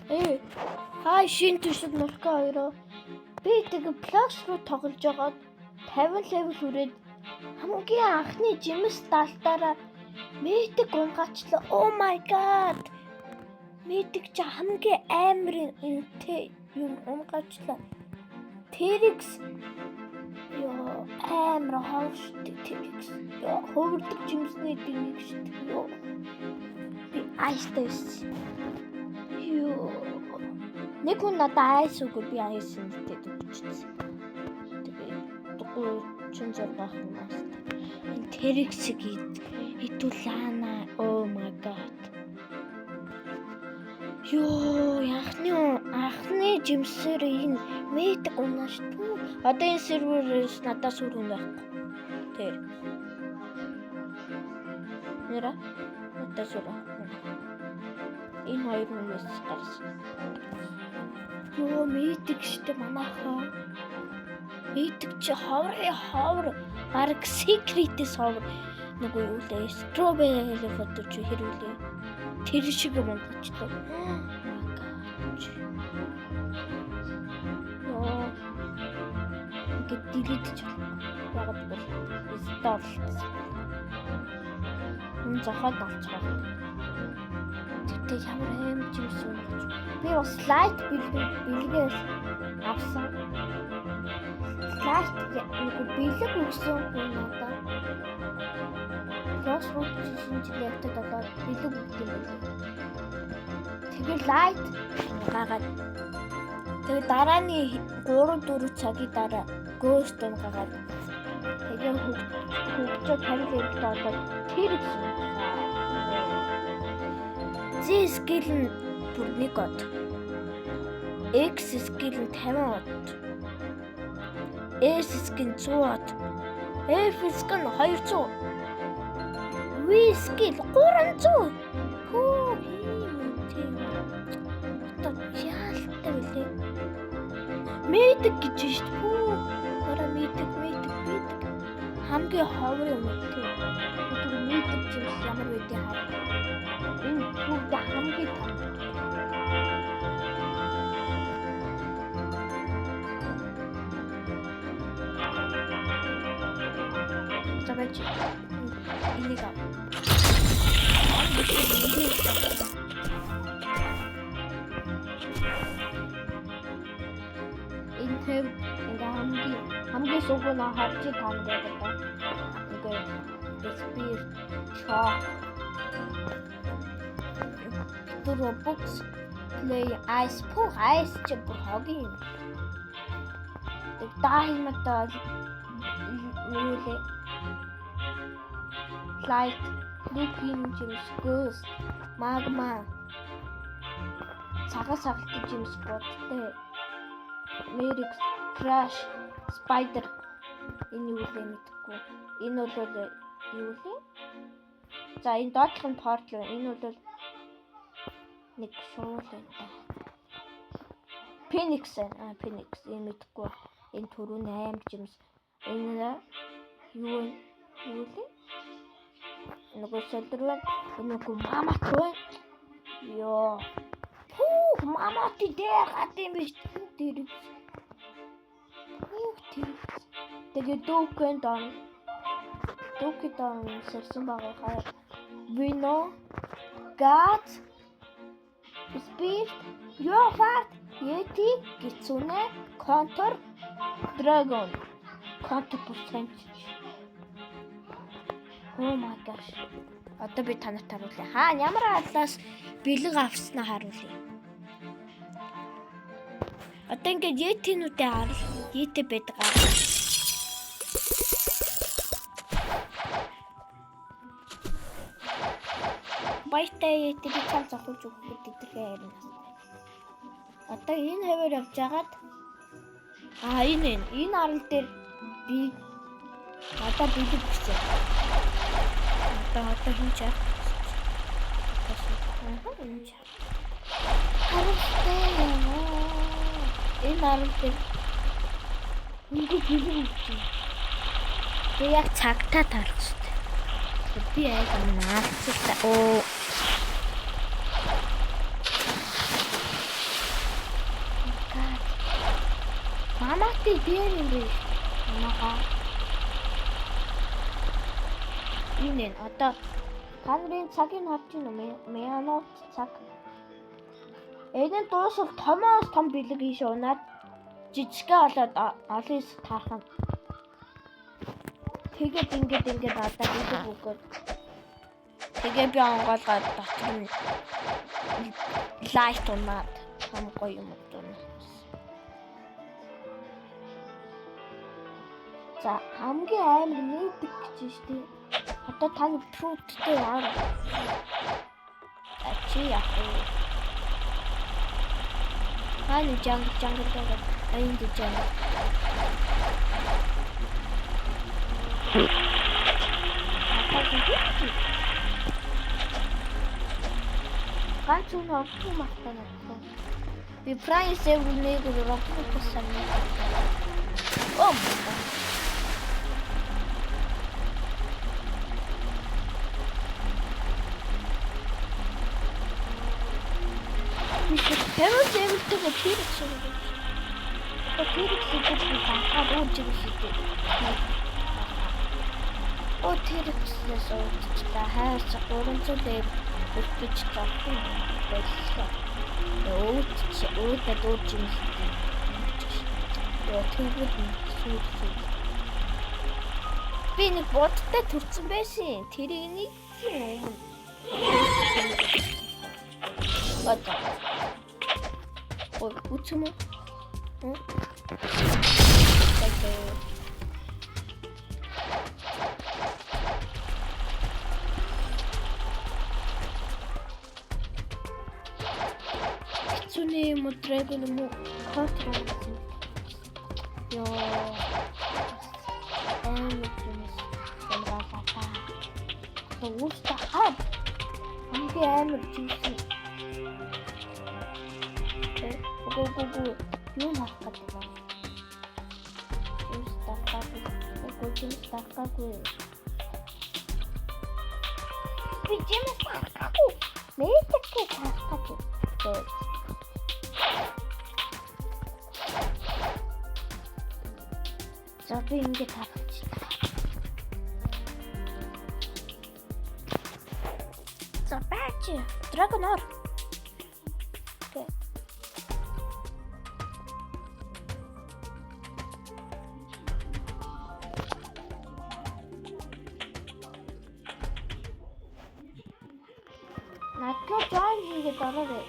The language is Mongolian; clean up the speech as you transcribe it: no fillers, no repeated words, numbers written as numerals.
Шин төшөг Нурка 2. Би тэгээ плюс руу тоглож байгаад 50 левел хүрээд хамгийн анхны жимс далтаараа Mythic унгаачлаа. Oh my god. Mythic ч хамгийн амар үнэтэй юм унгаачлаа. T-Rex ёо амар хавштай T-Rex. Ёо хөвөрдөг жимсний нэг шүү дээ. Би айстайс. Ёо нэг хүн надад айс үгүй би айс үнэтэй дүүчсэн. Тэгээ дугуй чин зургаах юм байна. Энэ T-Rex-ийг итулаана. Oh my god. Ёо анхны жимсээр энэ Mythic унааш түү. Одоо энэ серверээс надад сүрэн байхгүй. Тэр. Нэрэ надад сүрэн. Энэ хоёр хүнээс гарсан. Ёо Mythic штэ манайхаа. Mythic чи ховор баг secret-с ховор. Нөгөө юу лээ? Strawberry фото чи хэрүүлээ. Тэр шиг юм болчихлоо. Ёо. Ингээд дилидэж байгаад бол install. Энэ захаад болчихоо. Тэгтээ ямар юм жимсэн гэж. Би бас слайд бэлгээс авсан. Слайд нэг бэлэг өгсөн хүн надаа. Класс руу шинжилгээтэй болоод бэлэг өгсөн байлээ. Тэгээ лайт гагаад. Тэгээ дарааны 3-4 цагийн дараа гhost гагаад. Тэгээ хөгжөө 50 левелтэй болоод тэр гэсэн. Z skill нь бүр 1 од. X skill нь 50 од. S skill 100 од. F skill 200. V skill 300. Хөө тийм. Одоо яалтай билээ. Mythic гэж шүү дээ. Хөө гара Mythic. Хамгийн ховор юм тийм. Одоо Mythic ч ямар үедээ хаа. Энэ бүгд хамгийн том. Забач. Энийг аа. Энэ хамгийн сүүгэн харж таан байдаг ба. Ингээ спир чаа. Robux play ice ч бүр хогийн. Тэг дайматаа нүүлээ. Light looking gems ghost magma цагаас агтж gems бодтой. Merix crash spider энэ юу вэ мэдгүй. Энэ бол юу вэ? За энэ доотлох нь portal. Энэ бол нэг шуул энэ. Phoenix энэ мэдгүй. Энэ түрүүн 8 gems. Энэ юу вэ? Нөгөө солдроо нөгөө мамат вэ? Ёо. Мамат дээр хат юм биш. Тэгээ дүүкэн дан сэрсэн байгаа хаа. Vino God Speed Your Fart Yeti Kitsune Counter Dragon Counter percent. Oh my gosh. Одоо би танарт харуулъя. Ямар хаалаас бэлэг авснаа харуулъя. Одоо ингээд Yeti-нүүдээ харуул. Yeti байдаг. Баяртай Yeti би цаан зохиолж өгөх гэдэгтэй ярина. Одоо энэ хэвээр явж хагаад энэ арал дээр би одоо бэлэг өгсөн. Одоо хин чаа. Энэ арал дээр ингээ бэлэг өгсөн. Би яг цагтаа тарах шүү дээ. Би яг наалцлаа. Тий, дээр юм биш. Манайхаа. Энэ одоо та нарын цагийг харж байна уу? Минут цаг. Энэ дуусвал томоос том бэлэг ийш унаад жижигхэн болоод олон хэсэг таарах. Тэгээд ингээд надад бэлэг өгөөд. Тэгээ би онгоолгоод дотор нь лайт унаад хамгүй юм уу. За хамгийн амар нээдэг гэж штий. Одоо таны фруттэй яа. Чи яах вэ? Хань жангл дээр энд жаа. Ганц нь авах мартана. Би прайс эвнэг рокко гэсэн. Оо. Тэвэр тэвэртэйгээ тэрэг шиг. Тэр их хаад уужиг хийдэг. Оо тэрэгснээс уучта хайрч 300 лев өгч чадсан байсан. Өөдөө уужиг хийдэг. Яа тэгвэл сүйд. Би нэг бодтой төрсэн байсан. Тэрийг нэг юм. Бата. Ой, үчмэ. Кицуне мотрего му контрол. Ёо. Уушта хаа. Амги амар чийсэн. Гоо. Юу марах гэдэг вэ? Стакагүй. Би чимээс стакагүй. Мэйтэкээ стакагүй. За би ингэж харчихлаа. За бач. Драгонор. Надад жоо хийгээд ороо.